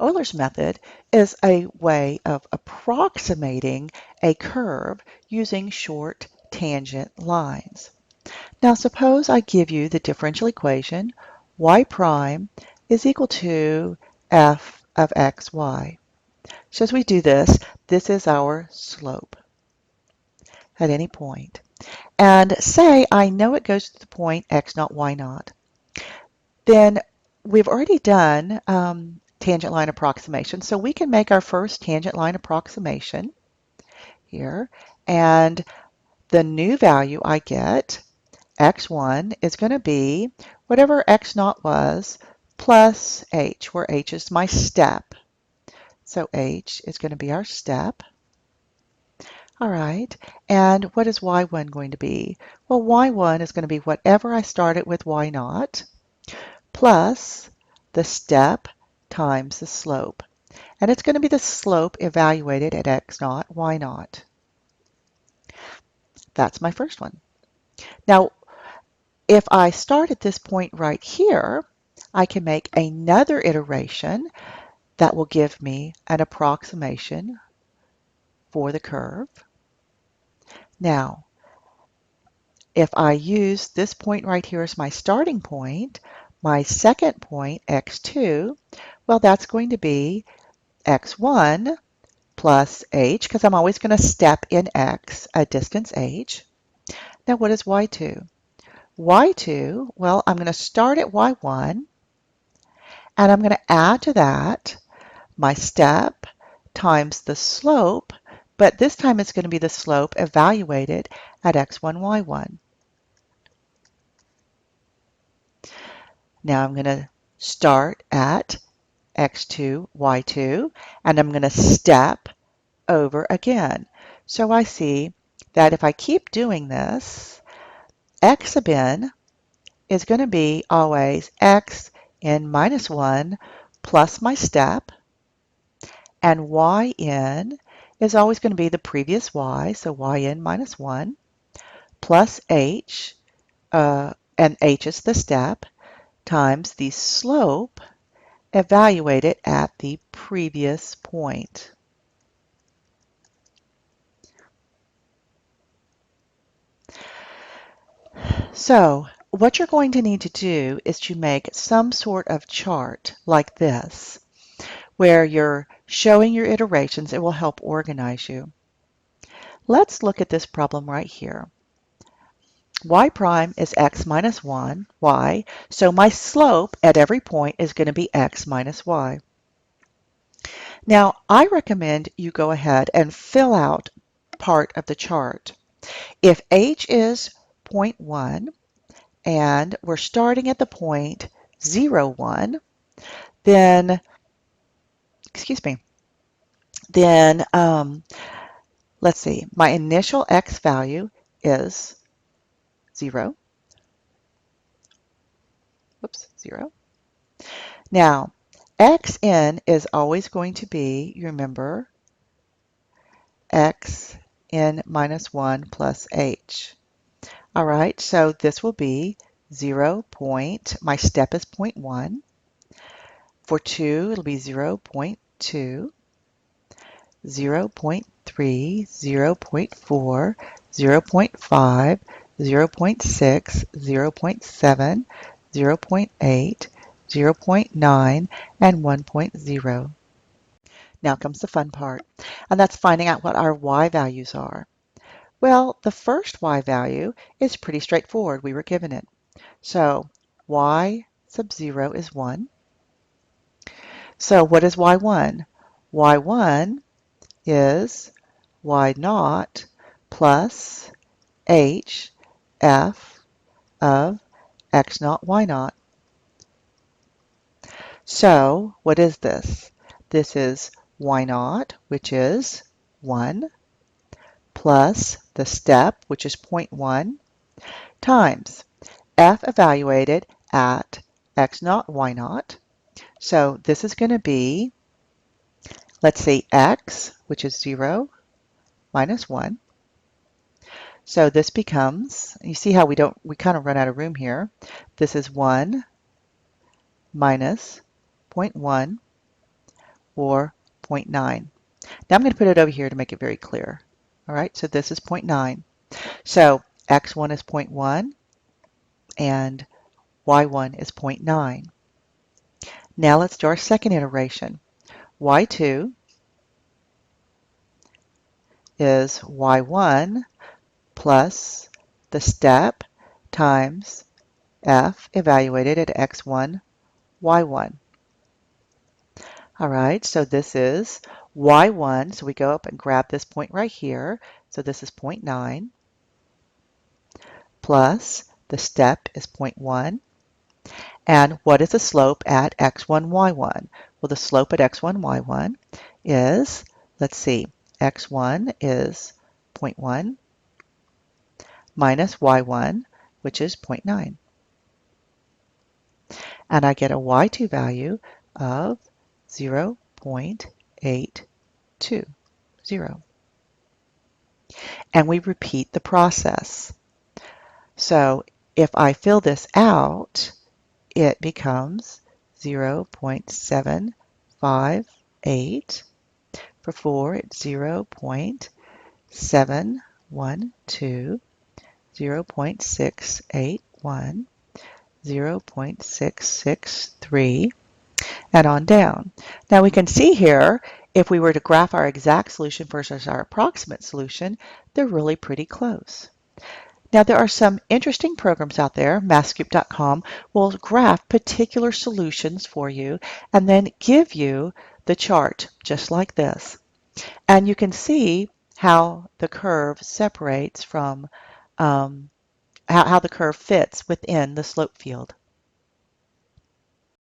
Euler's method is a way of approximating a curve using short tangent lines. Now suppose I give you the differential equation y prime is equal to f of xy. So as we do this, this is our slope at any point. And say I know it goes to the point x naught, y naught. Then we've already done tangent line approximation, so we can make our first tangent line approximation here. And the new value I get, x1, is going to be whatever x naught was plus h, where h is my step. So h is going to be our step. All right, and what is y1 going to be? Well, y1 is going to be whatever I started with y naught plus the step times the slope. And it's going to be the slope evaluated at x naught, y naught. That's my first one. Now, if I start at this point right here, I can make another iteration that will give me an approximation for the curve. Now, if I use this point right here as my starting point, my second point, x2, well, that's going to be x1 plus h, because I'm always going to step in x a distance h. Now, what is y2? y2, well, I'm going to start at y1, and I'm going to add to that my step times the slope, but this time it's going to be the slope evaluated at x1, y1. Now I'm going to start at x2, y2, and I'm going to step over again. So I see that if I keep doing this, x sub n is going to be always x in minus 1 plus my step, and yn is always going to be the previous y, so yn minus 1, plus h, and h is the step, times the slope evaluated at the previous point. So what you're going to need to do is to make some sort of chart like this, where you're showing your iterations. It will help organize you. Let's look at this problem right here. Y prime is x minus 1, y, so my slope at every point is going to be x minus y. Now, I recommend you go ahead and fill out part of the chart. If h is 0.1 and we're starting at the point 0, 1, then, then let's see, my initial x value is 0. Whoops, 0. Now, xn is always going to be, you remember, x n minus 1 plus h. All right, so this will be 0 point, my step is 0.1. For 2, it'll be 0.2, 0.3, 0.4, 0.5, 0.6, 0.7, 0.8, 0.9, and 1.0. Now comes the fun part, and that's finding out what our y values are. Well, the first y value is pretty straightforward. We were given it. So y sub 0 is 1. So what is y1? y1 is y naught plus h f of x naught, y naught. So what is this? This is y naught, which is 1, plus the step, which is 0.1, times f evaluated at x naught, y naught. So this is going to be, let's see, x, which is 0, minus 1. So this becomes, you see how we kind of run out of room here. This is 1 minus 0.1 or 0.9. Now I'm going to put it over here to make it very clear. All right, so this is 0.9. So x1 is 0.1 and y1 is 0.9. Now let's do our second iteration. y2 is y1 plus the step times f evaluated at x1, y1. All right, so this is y1. So we go up and grab this point right here. So this is 0.9 plus the step is 0.1. And what is the slope at x1, y1? Well, the slope at x1, y1 is, let's see, x1 is 0.1 minus y1, which is 0.9. And I get a y2 value of 0.820. And we repeat the process. So if I fill this out, it becomes 0.758. For 4, it's 0.712, 0.681, 0.663, and on down. Now we can see here, if we were to graph our exact solution versus our approximate solution, they're really pretty close. Now there are some interesting programs out there. Mathscoop.com will graph particular solutions for you and then give you the chart just like this. And you can see how the curve separates from how the curve fits within the slope field.